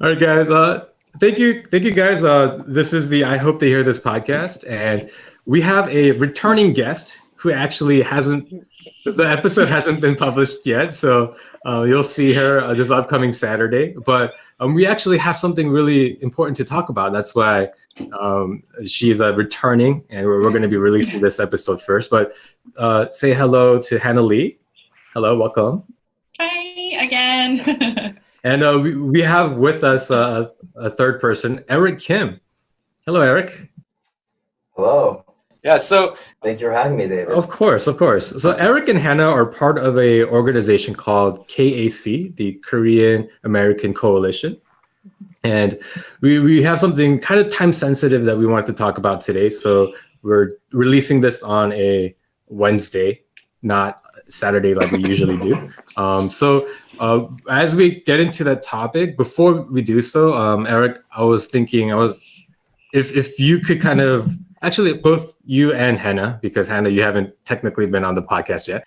All right, guys. Thank you, guys. This is the I Hope They Hear This podcast, and we have a returning guest who actually hasn't. The episode hasn't been published yet, so you'll see her this upcoming Saturday. But we actually have something really important to talk about. That's why she's returning, and we're going to be releasing this episode first. But say hello to Hannah Lee. Hello, welcome. Hi again. And we have with us a third person, Eric Kim. Hello, Eric. Hello. Yeah, so Thank you for having me, David. of course, of course. So Eric and Hannah are part of a organization called KAC, the Korean American Coalition. And we have something kind of time sensitive that we wanted to talk about today. So we're releasing this on a Wednesday, not Saturday like we usually do. As we get into that topic, before we do so, Eric, I was thinking, if you could kind of actually both you and Hannah, because Hannah, you haven't technically been on the podcast yet.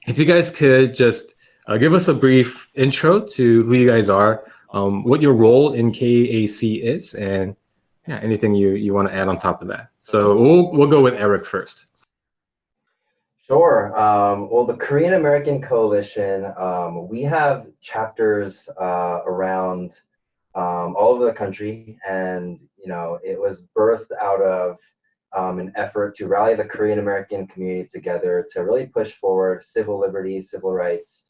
If you guys could just give us a brief intro to who you guys are, what your role in KAC is, and yeah, anything you want to add on top of that. So we'll go with Eric first. Sure. Well, the Korean American Coalition, we have chapters around all over the country, and it was birthed out of an effort to rally the Korean American community together to really push forward civil liberties, civil rights,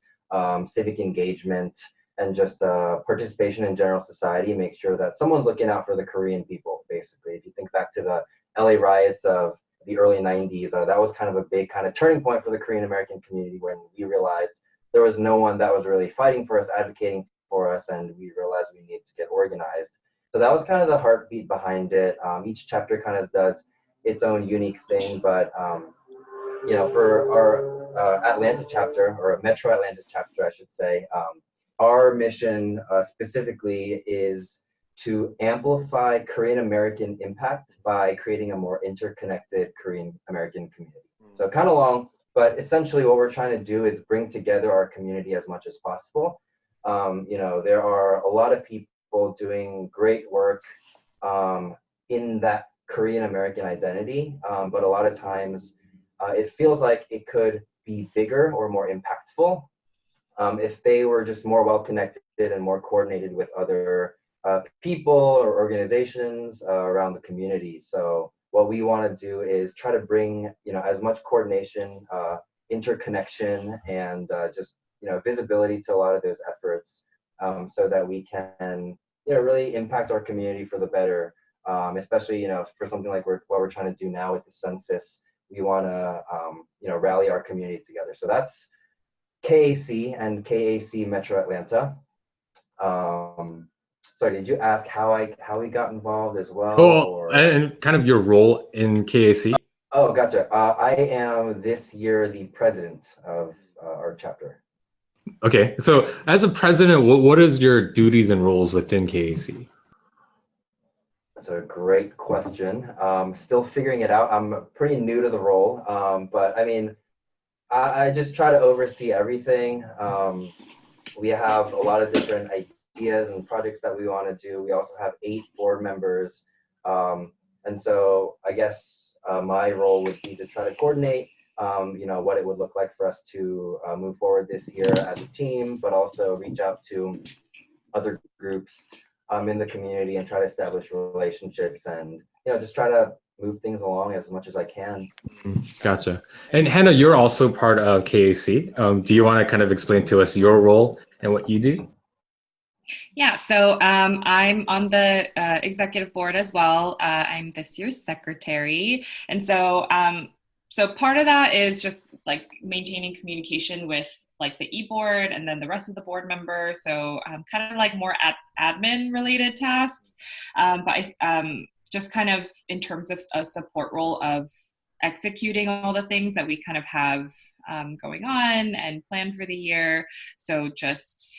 civic engagement, and just participation in general society. Make sure that someone's looking out for the Korean people. Basically, if you think back to the LA riots of the early 90s, that was kind of a big kind of turning point for the Korean American community when we realized there was no one that was really fighting for us, advocating for us, and we realized we needed to get organized. So that was kind of the heartbeat behind it. Each chapter kind of does its own unique thing, but for our Atlanta chapter, or Metro Atlanta chapter, I should say, our mission specifically is to amplify Korean American impact by creating a more interconnected Korean American community. So kind of long, but essentially what we're trying to do is bring together our community as much as possible. There are a lot of people doing great work in that Korean American identity, but a lot of times it feels like it could be bigger or more impactful if they were just more well connected and more coordinated with other people or organizations around the community. So what we want to do is try to bring as much coordination, interconnection, and just visibility to a lot of those efforts, so that we can really impact our community for the better. Especially for something like what we're trying to do now with the census, we want to rally our community together. So that's KAC and KAC Metro Atlanta. Sorry, did you ask how we got involved as well? Oh, and kind of your role in KAC. Oh, gotcha. I am this year the president of our chapter. Okay, so as a president, what is your duties and roles within KAC? That's a great question. Still figuring it out. I'm pretty new to the role, but I mean, I just try to oversee everything. We have a lot of different ideas and projects that we want to do. We also have 8 board members. And so I guess my role would be to try to coordinate, what it would look like for us to move forward this year as a team, but also reach out to other groups in the community and try to establish relationships and, just try to move things along as much as I can. Gotcha. And Hannah, you're also part of KAC. Do you want to kind of explain to us your role and what you do? Yeah, so I'm on the executive board as well. I'm this year's secretary. And so part of that is just like maintaining communication with like the e-board and then the rest of the board members. So kind of like more admin related tasks. But just kind of in terms of a support role of executing all the things that we kind of have going on and planned for the year. So just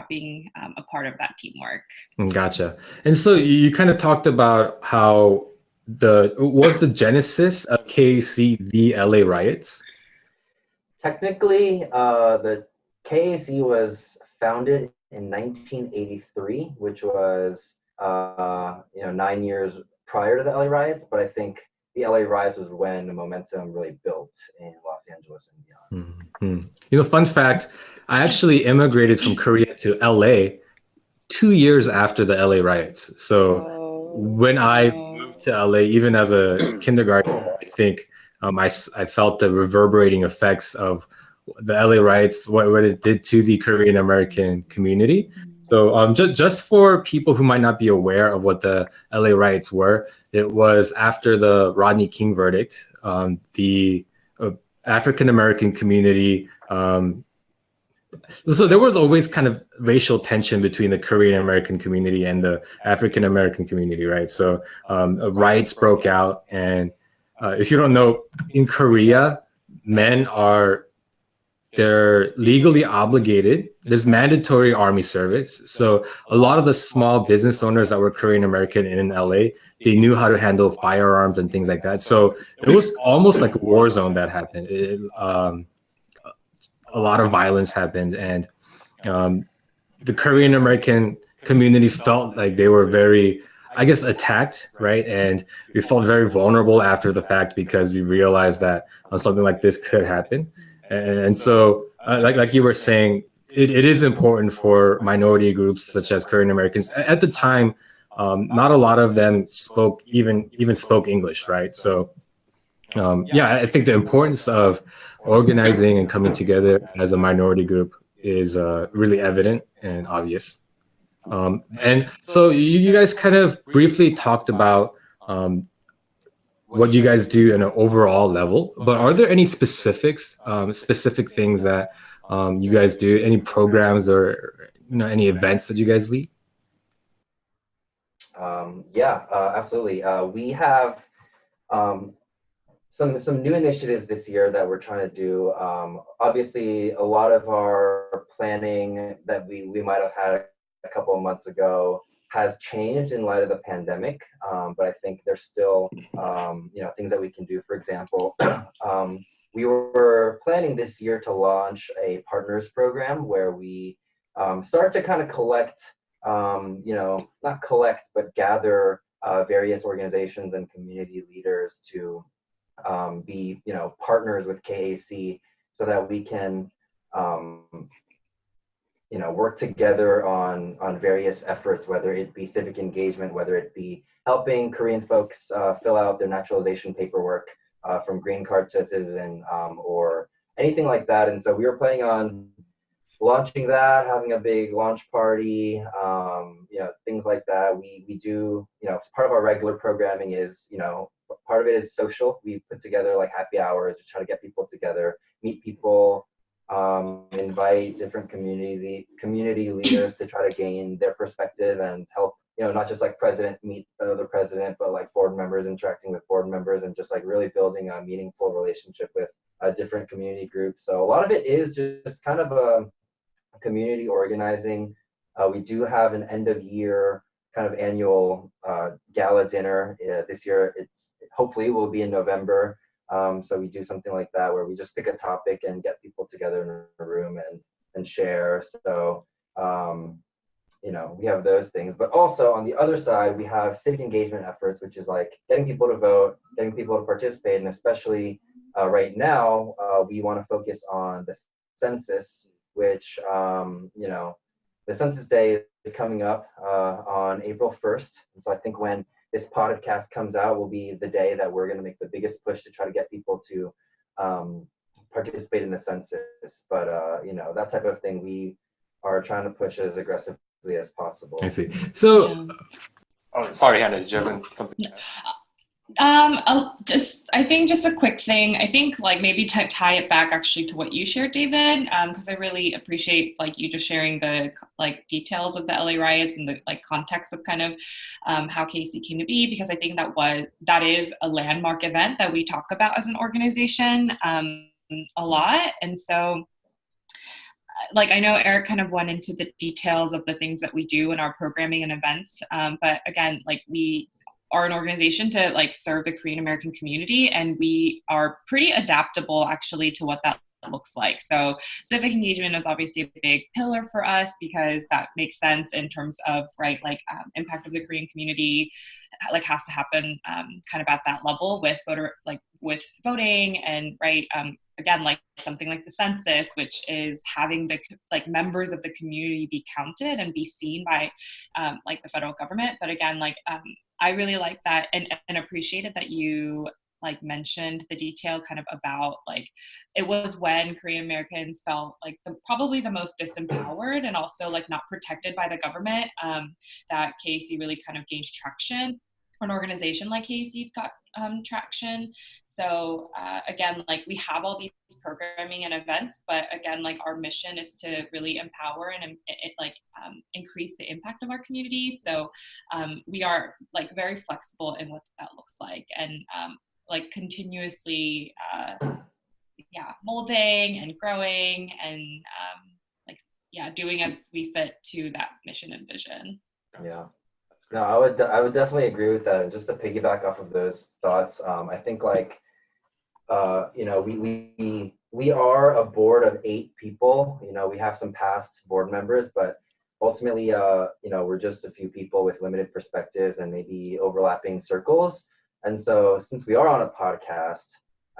being a part of that teamwork. Gotcha. And so you kind of talked about how the genesis of KAC the LA riots? Technically, the KAC was founded in 1983, which was 9 years prior to the LA riots. But I think the LA riots was when the momentum really built in Los Angeles and beyond. Fun fact, I actually immigrated from Korea to LA 2 years after the LA riots. So when I moved to LA, even as a kindergartner, I think I felt the reverberating effects of the LA riots, what it did to the Korean American community. So just for people who might not be aware of what the LA riots were, it was after the Rodney King verdict. The African American community. So there was always kind of racial tension between the Korean American community and the African American community, right? So riots broke out, and if you don't know, in Korea, men are they're legally obligated. There's mandatory army service. So a lot of the small business owners that were Korean American in LA, they knew how to handle firearms and things like that. So it was almost like a war zone that happened. A lot of violence happened, and the Korean American community felt like they were very, I guess, attacked, right? And we felt very vulnerable after the fact because we realized that something like this could happen. And so, like you were saying, it is important for minority groups such as Korean Americans. At the time, not a lot of them even spoke English, right? So, I think the importance of organizing and coming together as a minority group is really evident and obvious. And so you guys kind of briefly talked about what you guys do in an overall level, but are there any specific things that you guys do, any programs or any events that you guys lead? Absolutely. We have some new initiatives this year that we're trying to do. Obviously, a lot of our planning that we might have had a couple of months ago has changed in light of the pandemic, but I think there's still things that we can do. For example, we were planning this year to launch a partners program where we start to kind of collect, not collect, but gather various organizations and community leaders to be partners with KAC so that we can work together on various efforts, whether it be civic engagement, whether it be helping Korean folks fill out their naturalization paperwork from green card to citizen or anything like that. And so we were planning on launching that, having a big launch party, things like that. We do, part of our regular programming is, part of it is social. We put together like happy hours to try to get people together, meet people, invite different community leaders to try to gain their perspective and help, not just like president meet another president, but like board members interacting with board members and just like really building a meaningful relationship with different community groups. So a lot of it is just kind of a community organizing. We do have an end of year kind of annual gala dinner. This year it's hopefully will be in November. So we do something like that where we just pick a topic and get people together in a room and share. So we have those things, but also on the other side we have civic engagement efforts, which is like getting people to vote, getting people to participate, and especially right now we want to focus on the census, which the census day is coming up on April 1st. And so I think when this podcast comes out will be the day that we're going to make the biggest push to try to get people to participate in the census. But, that type of thing we are trying to push as aggressively as possible. I see. So, oh, sorry, Hannah, did you have something? I think just a quick thing. I think like maybe to tie it back actually to what you shared, David, because I really appreciate like you just sharing the like details of the LA riots and the like context of kind of how KAC came to be, because I think that is a landmark event that we talk about as an organization a lot. And so like I know Eric kind of went into the details of the things that we do in our programming and events, but again, like we are an organization to like serve the Korean American community, and we are pretty adaptable actually to what that looks like. So civic engagement is obviously a big pillar for us because that makes sense in terms of, right, like impact of the Korean community, like has to happen kind of at that level with with voting and, right, again, like something like the census, which is having the like members of the community be counted and be seen by like the federal government. But again, like I really like that and appreciated that you like mentioned the detail kind of about like it was when Korean Americans felt like probably the most disempowered and also like not protected by the government, that KAC really kind of gained traction. An organization like KAC got traction. So again, like we have all these programming and events, but again, like our mission is to really empower and increase the impact of our community. So we are like very flexible in what that looks like, and like continuously molding and growing and doing as we fit to that mission and vision. Yeah. No, I would definitely agree with that. And just to piggyback off of those thoughts, I think like we are a board of 8 people. We have some past board members, but ultimately we're just a few people with limited perspectives and maybe overlapping circles. And so since we are on a podcast,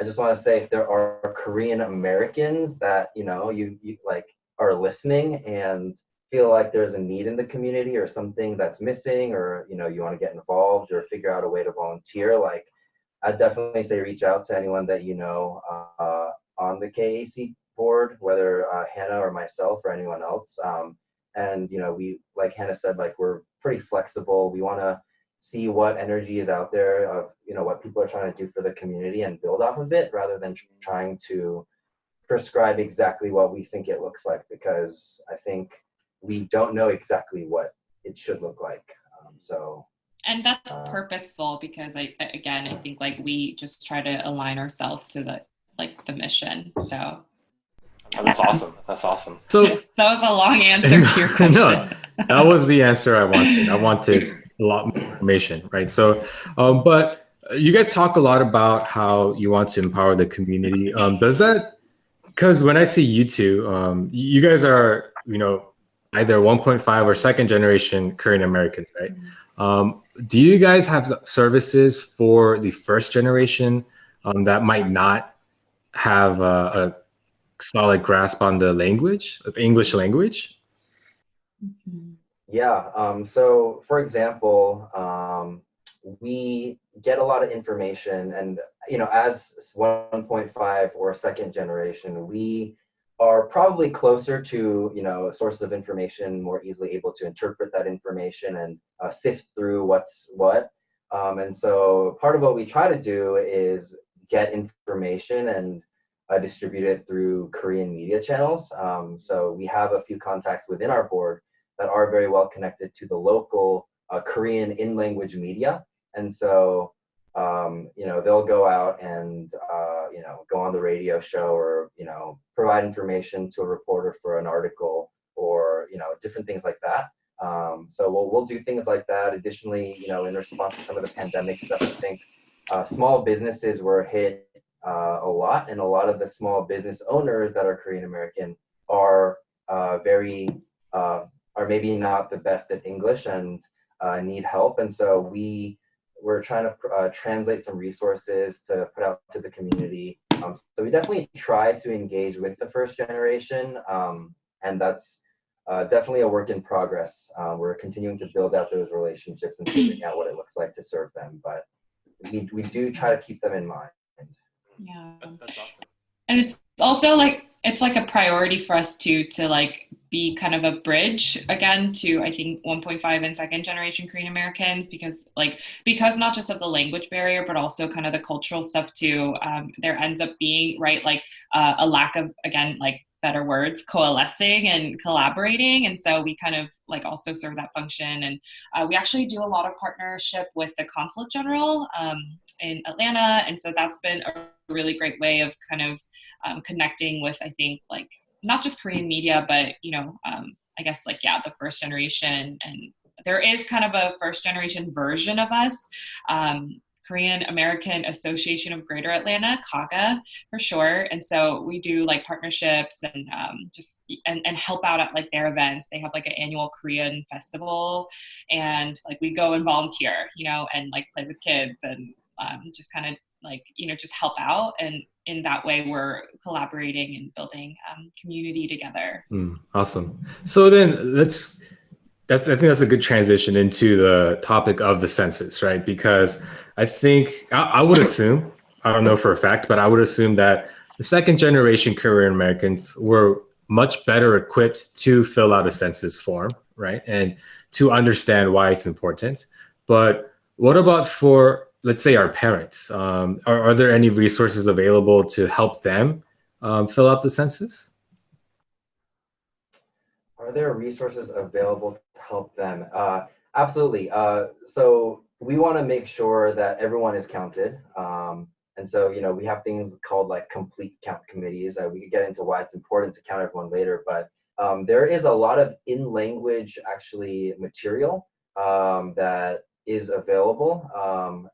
I just want to say if there are Korean Americans that you like are listening and feel like there's a need in the community or something that's missing, or you want to get involved or figure out a way to volunteer, like I'd definitely say reach out to anyone that on the KAC board, whether Hannah or myself or anyone else. And we, like Hannah said, like we're pretty flexible. We want to see what energy is out there of what people are trying to do for the community and build off of it, rather than trying to prescribe exactly what we think it looks like, because I think we don't know exactly what it should look like. And that's purposeful, because I think like we just try to align ourselves to the mission. So that's awesome. That's awesome. So that was a long answer to your question. No, that was the answer I wanted. I wanted a lot more information, right? So, but you guys talk a lot about how you want to empower the community. Does that, because when I see you two, you guys are, either 1.5 or second generation Korean Americans, right? Do you guys have services for the first generation that might not have a solid grasp on the language, the English language? Yeah. So for example, we get a lot of information, and as 1.5 or second generation, we are probably closer to sources of information, more easily able to interpret that information and sift through what's what. And so part of what we try to do is get information and distribute it through Korean media channels. So we have a few contacts within our board that are very well connected to the local Korean in-language media. And so they'll go out and go on the radio show, or provide information to a reporter for an article, or different things like that. So we'll do things like that. Additionally, in response to some of the pandemic stuff, I think small businesses were hit a lot, and a lot of the small business owners that are Korean American are are maybe not the best at English and need help. And so we're trying to translate some resources to put out to the community. So we definitely try to engage with the first generation, and that's definitely a work in progress. We're continuing to build out those relationships and figuring out what it looks like to serve them, but we do try to keep them in mind. Yeah, That's awesome. and it's also like it's like a priority for us to like be kind of a bridge again to, I think, 1.5 and second generation Korean Americans, because not just of the language barrier, but also kind of the cultural stuff too. There ends up being, right, like a lack of, again, like better words, coalescing and collaborating. And so we kind of like also serve that function. And we actually do a lot of partnership with the Consulate General in Atlanta. And so that's been a really great way of kind of connecting with, I think, like not just Korean media, but, I guess like, the first generation. And there is kind of a first generation version of us Korean American Association of Greater Atlanta, KACA for short. And so we do like partnerships and and help out at like their events. They have like an annual Korean festival, and like we go and volunteer, and like play with kids and just kind of like, just help out. And in that way, we're collaborating and building community together. Awesome. So then I think that's a good transition into the topic of the census, right? Because I think I would assume, I don't know for a fact, but I would assume that the second generation Korean Americans were much better equipped to fill out a census form, right? And to understand why it's important. But what about for, let's say, our parents? Are there any resources available to help them fill out the census? Are there resources available to help them? Absolutely. So we want to make sure that everyone is counted. And so, we have things called like complete count committees. We could get into why it's important to count everyone later, but there is a lot of in-language actually material that is available.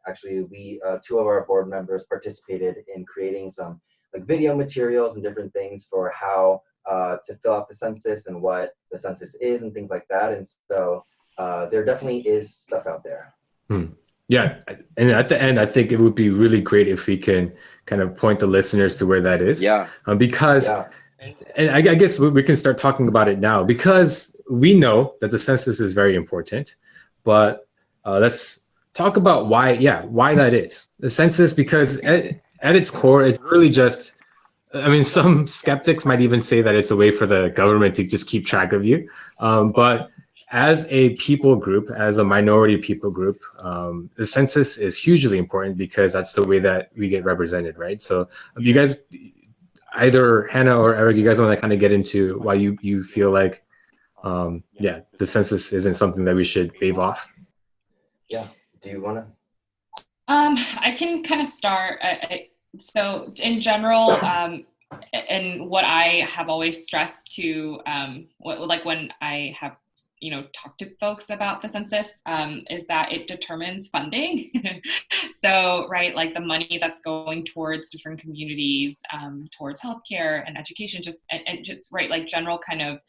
Actually, we two of our board members participated in creating some like video materials and different things for how to fill out the census and what the census is and things like that. And so there definitely is stuff out there. Yeah. And at the end, I think it would be really great if we can kind of point the listeners to where that is. Yeah. Because, and I guess we can start talking about it now, because we know that the census is very important, but let's talk about why that is. The census, because at its core, it's really just, I mean, some skeptics might even say that it's a way for the government to just keep track of you. But as a people group, as a minority people group, the census is hugely important because that's the way that we get represented, right? So you guys, either Hannah or Eric, you guys want to kind of get into why you feel like, the census isn't something that we should wave off? Yeah. Do you want to? I can kind of start. So in general, and what I have always stressed to, like when I have, talked to folks about the census, is that it determines funding. So, right, like the money that's going towards different communities, towards healthcare and education, and just right, like general kind of,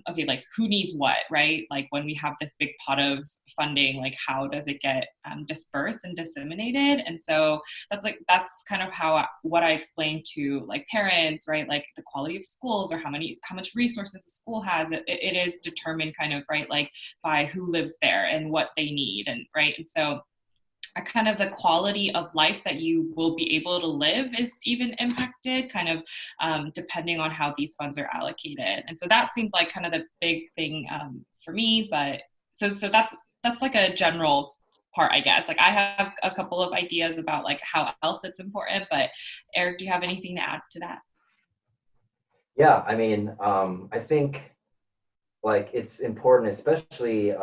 okay, like who needs what, right? Like when we have this big pot of funding, like how does it get dispersed and disseminated? And so that's kind of what I explain to like parents, right? Like the quality of schools or how much resources the school has. It is determined kind of, right, like by who lives there and what they need, and right. And so kind of the quality of life that you will be able to live is even impacted kind of depending on how these funds are allocated. And so that seems like kind of the big thing for me. But so that's like a general part, I guess. Like I have a couple of ideas about like how else it's important, but Eric, do you have anything to add to that? Yeah, I mean, I think like it's important, especially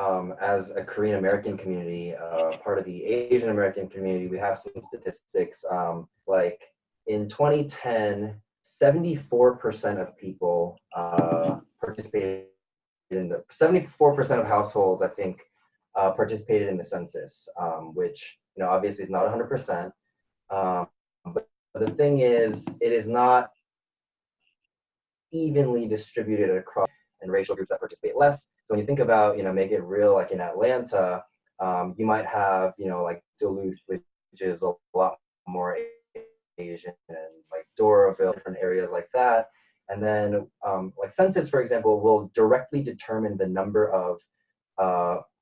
as a Korean American community, part of the Asian American community. We have some statistics. Like in 2010, 74% of people participated in the 74% of households, I think, participated in the census, which obviously is not 100%. But the thing is, it is not evenly distributed across and racial groups that participate less. So when you think about, make it real, like in Atlanta, you might have, like Duluth, which is a lot more Asian, and like Doraville, different areas like that. And then like census, for example, will directly determine the number of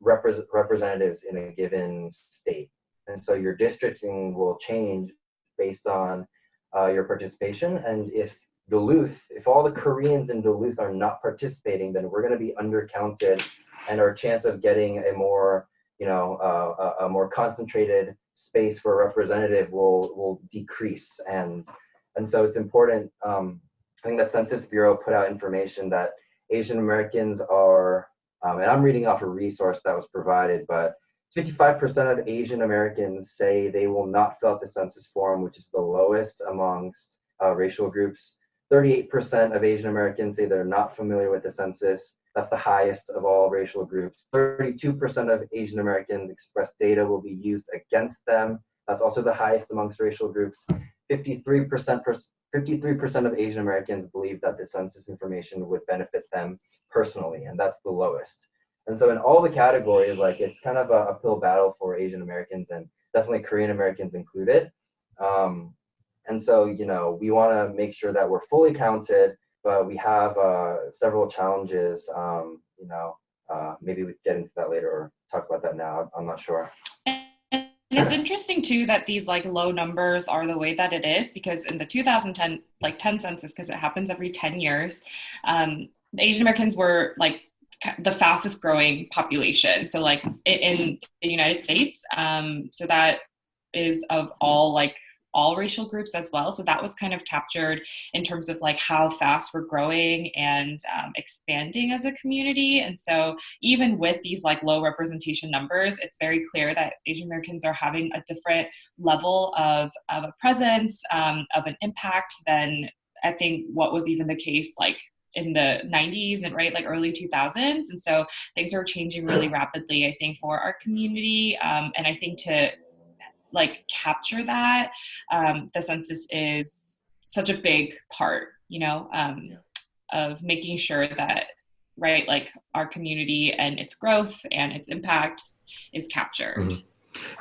representatives in a given state. And so your districting will change based on your participation. And if all the Koreans in Duluth are not participating, then we're going to be undercounted, and our chance of getting a more, a more concentrated space for a representative will decrease. And so it's important. I think the Census Bureau put out information that Asian Americans are, and I'm reading off a resource that was provided, but 55% of Asian Americans say they will not fill out the census form, which is the lowest amongst racial groups. 38% of Asian Americans say they're not familiar with the census. That's the highest of all racial groups. 32% of Asian Americans express data will be used against them. That's also the highest amongst racial groups. 53% of Asian Americans believe that the census information would benefit them personally, and that's the lowest. And so in all the categories, like it's kind of a uphill battle for Asian Americans, and definitely Korean Americans included. And so, we want to make sure that we're fully counted, but we have several challenges. Maybe we can get into that later or talk about that now. I'm not sure. And it's interesting too that these like low numbers are the way that it is, because in the 2010 census, because it happens every 10 years, the Asian Americans were like the fastest growing population. So like in the United States, so that is of all racial groups as well. So that was kind of captured in terms of like how fast we're growing and expanding as a community. And so even with these like low representation numbers, it's very clear that Asian Americans are having a different level of a presence, of an impact than I think what was even the case like in the 90s and like early 2000s. And so things are changing really rapidly, I think, for our community. And I think to like capture that, the census is such a big part, of making sure that, like our community and its growth and its impact is captured. Mm-hmm.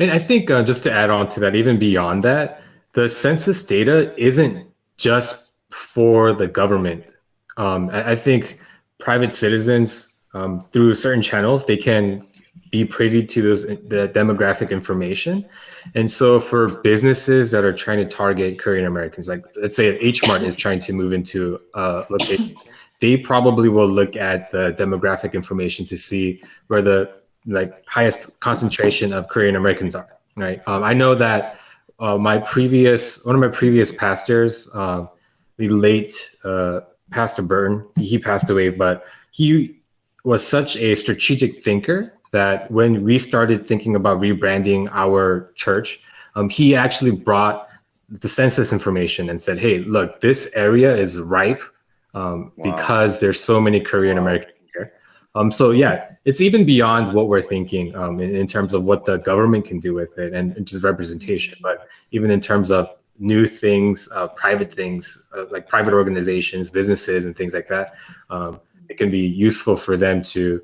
And I think just to add on to that, even beyond that, the census data isn't just for the government. I think private citizens, through certain channels, they can be privy to the demographic information. And so for businesses that are trying to target Korean Americans, like let's say H Mart is trying to move into a location, they probably will look at the demographic information to see where the highest concentration of Korean Americans are, right? I know that one of my previous pastors, the late Pastor Burton, he passed away, but he was such a strategic thinker that when we started thinking about rebranding our church, he actually brought the census information and said, hey, look, this area is ripe because there's so many Korean Americans here. So yeah, it's even beyond what we're thinking in terms of what the government can do with it and just representation, but even in terms of new things, private things, like private organizations, businesses, and things like that. It can be useful for them to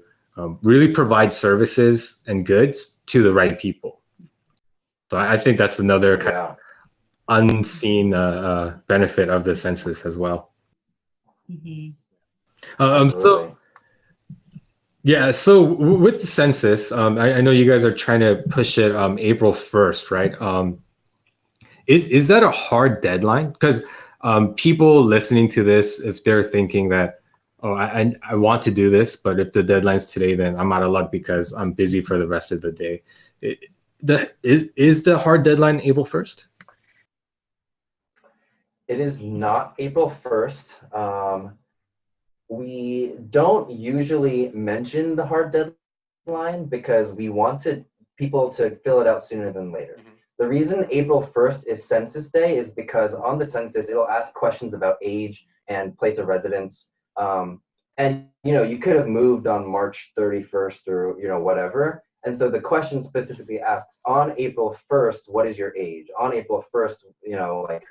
really provide services and goods to the right people. So I think that's another kind of unseen benefit of the census as well. Mm-hmm. So with the census, I know you guys are trying to push it April 1st, right? Is that a hard deadline? Because people listening to this, if they're thinking that, oh, I want to do this, but if the deadline's today, then I'm out of luck because I'm busy for the rest of the day. Is the hard deadline April 1st? It is not April 1st. We don't usually mention the hard deadline because we wanted people to fill it out sooner than later. Mm-hmm. The reason April 1st is Census Day is because on the census, it'll ask questions about age and place of residence. And, you could have moved on March 31st or, whatever. And so the question specifically asks, on April 1st, what is your age? On April 1st,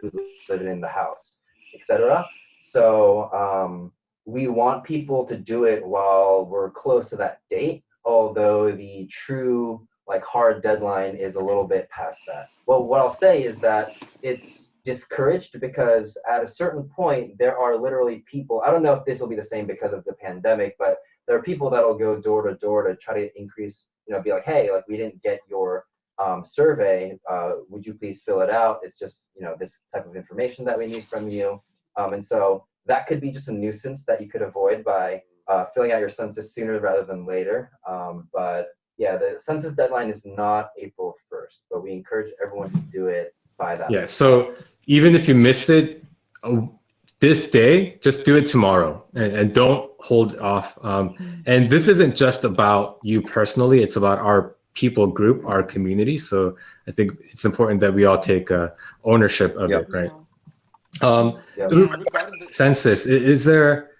who's living in the house, etc. So we want people to do it while we're close to that date, although the true hard deadline is a little bit past that. Well, what I'll say is that it's discouraged because at a certain point, there are literally people, I don't know if this will be the same because of the pandemic, but there are people that will go door to door to try to increase, be like, hey, we didn't get your survey. Would you please fill it out? It's just, this type of information that we need from you. And so that could be just a nuisance that you could avoid by filling out your census sooner rather than later. But yeah, the census deadline is not April 1st, but we encourage everyone to do it by that. Yeah, so even if you miss it this day, just do it tomorrow and don't hold off. And this isn't just about you personally, it's about our people group, our community. So I think it's important that we all take ownership of it, right? Regarding the census, is there,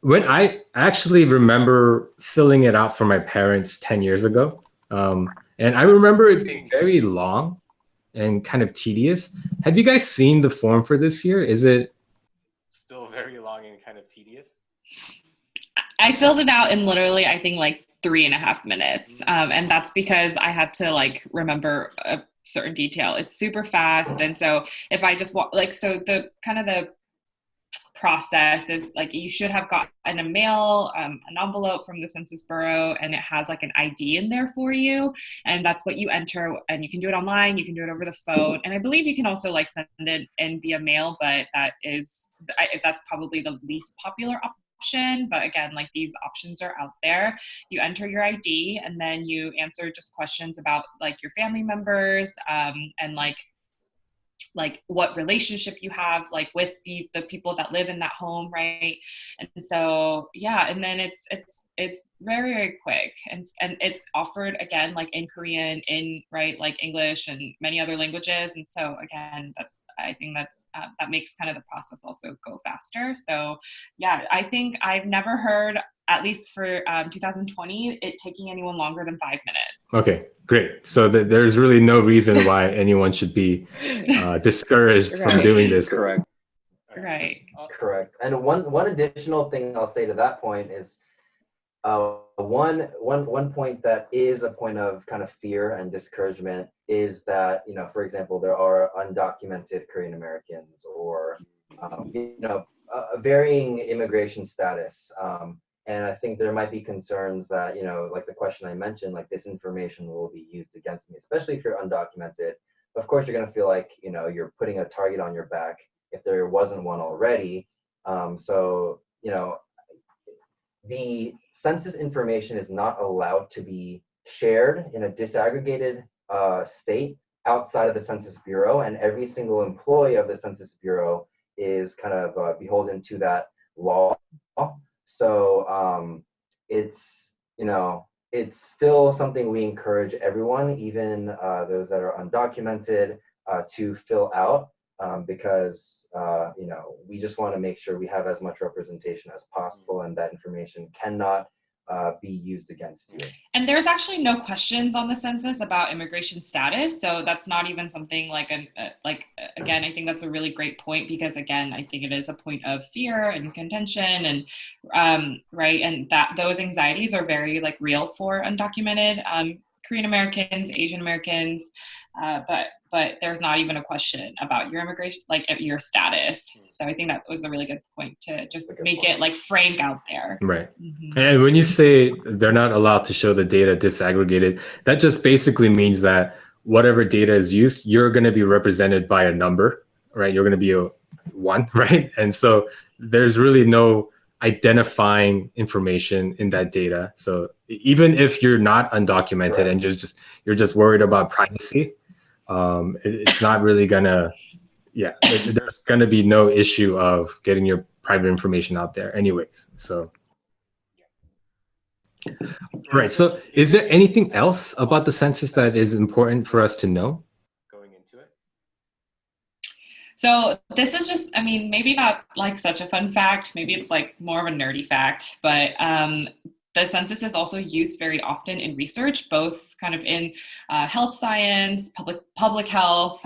when I actually remember filling it out for my parents 10 years ago, And I remember it being very long and kind of tedious. Have you guys seen the form for this year? Is it Still very long and kind of tedious. I filled it out in literally, I think, like 3.5 minutes. And that's because I had to like remember a certain detail. It's super fast. And so if I just so the kind of the process is like you should have gotten a mail, an envelope from the Census Bureau, and it has like an ID in there for you, and that's what you enter. And you can do it online, you can do it over the phone, and I believe you can also like send it in via mail, but that's probably the least popular option. But again, like these options are out there. You enter your ID, and then you answer just questions about like your family members, and like what relationship you have like with the people that live in that home, right? And so yeah, and then it's very, very quick, and it's offered again like in Korean, in right like English and many other languages. And so again, I think that makes kind of the process also go faster. So yeah, I think I've never heard, at least for 2020, it taking anyone longer than 5 minutes. okay? Great. So there's really no reason why anyone should be discouraged from Right. doing this. Correct. Right. Correct. And one additional thing I'll say to that point is one point that is a point of kind of fear and discouragement is that, for example, there are undocumented Korean Americans or varying immigration status. And I think there might be concerns that, like the question I mentioned, like this information will be used against me, especially if you're undocumented. Of course, you're going to feel like, you're putting a target on your back if there wasn't one already. So, the census information is not allowed to be shared in a disaggregated state outside of the Census Bureau, and every single employee of the Census Bureau is kind of beholden to that law. So it's still something we encourage everyone, even those that are undocumented, to fill out, because we just want to make sure we have as much representation as possible, and that information cannot be used against you. And there's actually no questions on the census about immigration status, so that's not even something like again, I think that's a really great point, because again, I think it is a point of fear and contention, and right, and that those anxieties are very like real for undocumented Korean Americans, Asian Americans, but there's not even a question about your immigration, like your status. So I think that was a really good point to just make it like frank out there. Right. Mm-hmm. And when you say they're not allowed to show the data disaggregated, that just basically means that whatever data is used, you're going to be represented by a number, right? You're going to be a 1, right? And so there's really no identifying information in that data. So even if you're not undocumented, right, and you're just worried about privacy, it's not really gonna, there's gonna be no issue of getting your private information out there anyways. So right. So is there anything else about the census that is important for us to know going into it? So this is just, I mean, maybe not like such a fun fact, maybe it's like more of a nerdy fact, but the census is also used very often in research, both kind of in health science, public health,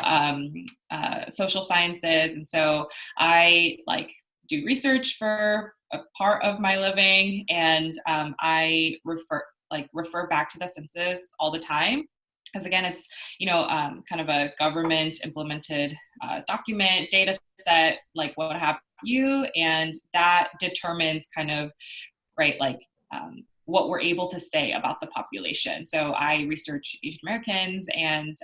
social sciences. And so I like do research for a part of my living, and I refer back to the census all the time. Because again, it's, kind of a government implemented document, data set, like what have you, and that determines kind of, right, like what we're able to say about the population. So I research Asian Americans and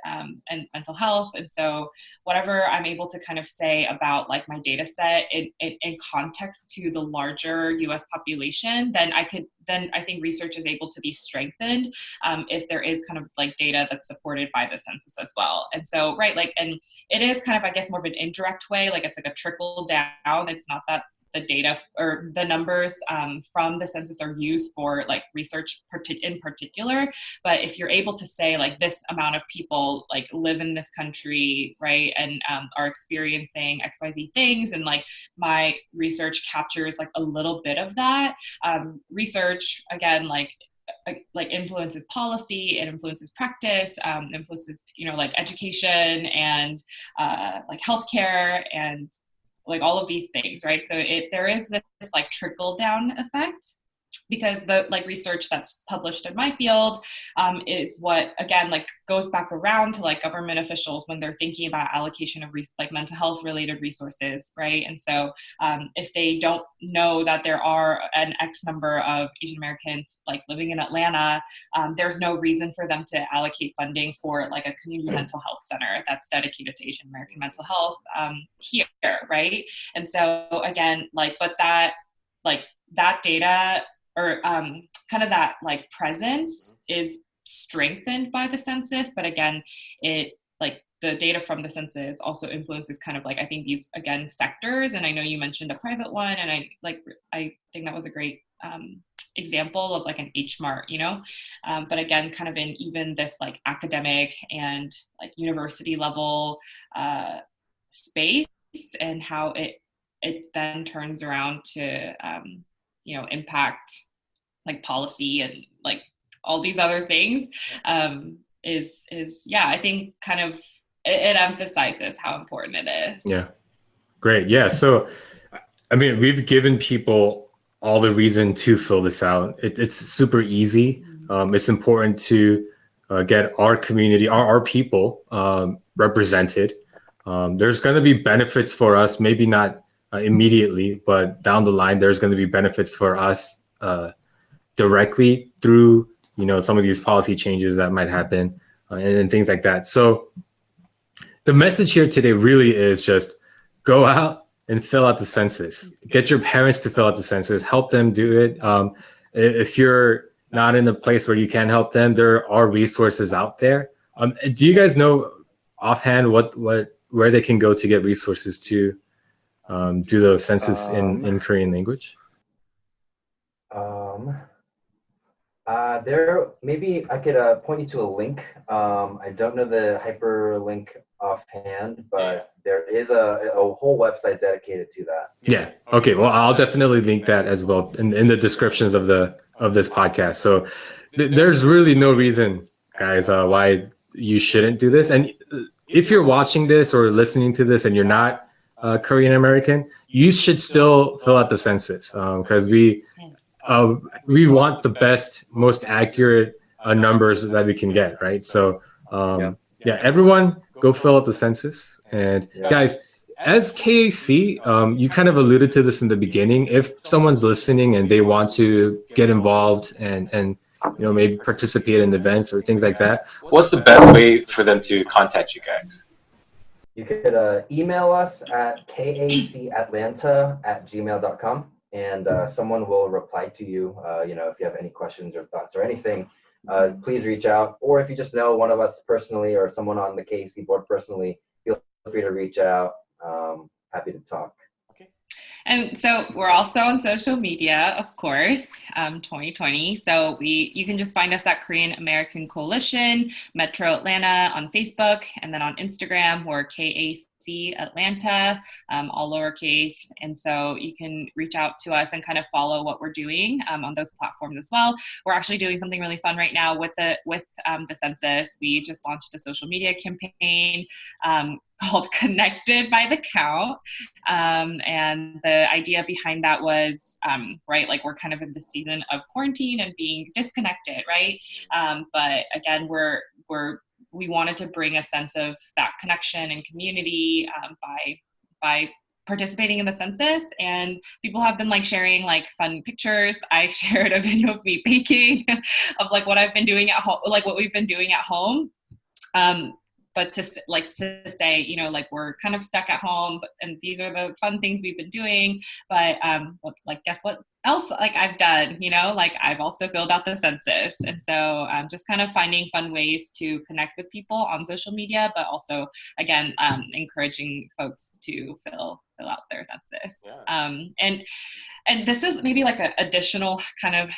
mental health. And so whatever I'm able to kind of say about like my data set in context to the larger US population, then I think research is able to be strengthened if there is kind of like data that's supported by the census as well. And so, right, like, and it is kind of, I guess, more of an indirect way, like it's like a trickle down. It's not that the data or the numbers from the census are used for like research in particular, but if you're able to say like this amount of people like live in this country, right, and are experiencing XYZ things, and like my research captures like a little bit of that, research again, like like influences policy, it influences practice, influences, you know, like education and like healthcare and like all of these things, right? So there is this like trickle down effect, because the like research that's published in my field is what, again, like goes back around to like government officials when they're thinking about allocation of like mental health related resources, right? And so if they don't know that there are an X number of Asian Americans like living in Atlanta, there's no reason for them to allocate funding for like a community mental health center that's dedicated to Asian American mental health here, right? And so again, like, but that data, or kind of that like presence is strengthened by the census. But again, it like the data from the census also influences kind of like, I think these, again, sectors. And I know you mentioned a private one, and I think that was a great example of like an H Mart, you know? But again, kind of in even this like academic and like university level space, and how it then turns around to, you know, impact like policy and like all these other things, is yeah, I think kind of it emphasizes how important it is. Yeah, great. Yeah, so I mean, we've given people all the reason to fill this out. It's super easy. It's important to get our community, our people represented. There's going to be benefits for us, maybe not immediately, but down the line, there's going to be benefits for us directly through, you know, some of these policy changes that might happen and things like that. So the message here today really is just go out and fill out the census. Get your parents to fill out the census. Help them do it. If you're not in a place where you can help them, there are resources out there. Do you guys know offhand where they can go to get resources to do the census in Korean language? There, maybe I could point you to a link. I don't know the hyperlink offhand, but there is a whole website dedicated to that. Yeah. Okay. Well, I'll definitely link that as well in the descriptions of this podcast. So there's really no reason, guys, why you shouldn't do this. And if you're watching this or listening to this and you're not Korean American, you should still fill out the census, because we want the best, most accurate numbers that we can get, right? So yeah, everyone go fill out the census. And guys, as KAC, you kind of alluded to this in the beginning. If someone's listening and they want to get involved and you know, maybe participate in events or things like that, what's the best way for them to contact you guys? You could email us at kacatlanta@gmail.com, and someone will reply to you. You know, if you have any questions or thoughts or anything, please reach out. Or if you just know one of us personally or someone on the KAC board personally, feel free to reach out. Happy to talk. And so we're also on social media, of course, 2020. So you can just find us at Korean American Coalition, Metro Atlanta on Facebook, and then on Instagram, we're KAC Atlanta, all lowercase. And so you can reach out to us and kind of follow what we're doing on those platforms as well. We're actually doing something really fun right now with the census. We just launched a social media campaign called Connected by the Count. And the idea behind that was, right, like we're kind of in the season of quarantine and being disconnected, right? But again, we wanted to bring a sense of that connection and community by participating in the census, and people have been like sharing like fun pictures. I shared a video of me baking of like what I've been doing at home, like what we've been doing at home. But to say, you know, like we're kind of stuck at home, and these are the fun things we've been doing. But like, guess what else? Like I've done, you know, like I've also filled out the census, and so just kind of finding fun ways to connect with people on social media, but also again encouraging folks to fill out their census. Yeah. And this is maybe like an additional kind of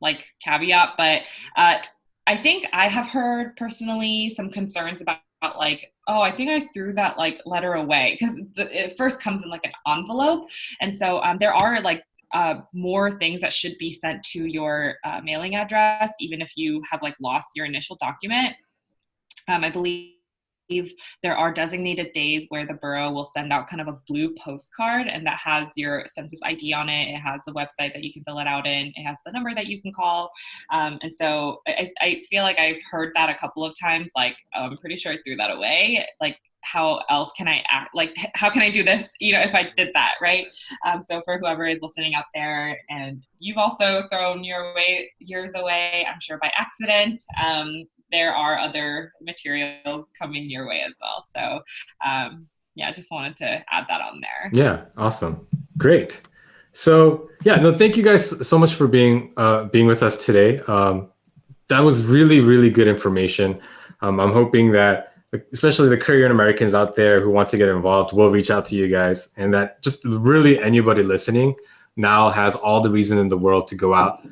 like caveat, but I think I have heard personally some concerns about like, oh, I think I threw that like letter away, because it first comes in like an envelope. And so there are like more things that should be sent to your mailing address, even if you have like lost your initial document. I believe there are designated days where the borough will send out kind of a blue postcard, and that has your census ID on it. It has the website that you can fill it out in. It has the number that you can call. And so I feel like I've heard that a couple of times, like, I'm pretty sure I threw that away. Like, how else can I act? Like, how can I do this, if I did that, right? So for whoever is listening out there, and you've also thrown yours away, I'm sure by accident, there are other materials coming your way as well. So yeah, just wanted to add that on there. Yeah, awesome. Great. So yeah, no, thank you guys so much for being with us today. That was really, really good information. I'm hoping that especially the Korean Americans out there who want to get involved will reach out to you guys, and that just really anybody listening now has all the reason in the world to go out,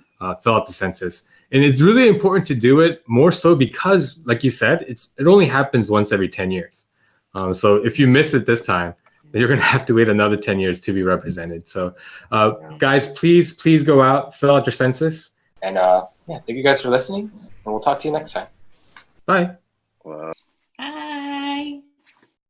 fill out the census. And it's really important to do it more so because, like you said, it only happens once every 10 years. So if you miss it this time, then you're going to have to wait another 10 years to be represented. So guys, please go out, fill out your census. And yeah, thank you guys for listening, and we'll talk to you next time. Bye. Wow.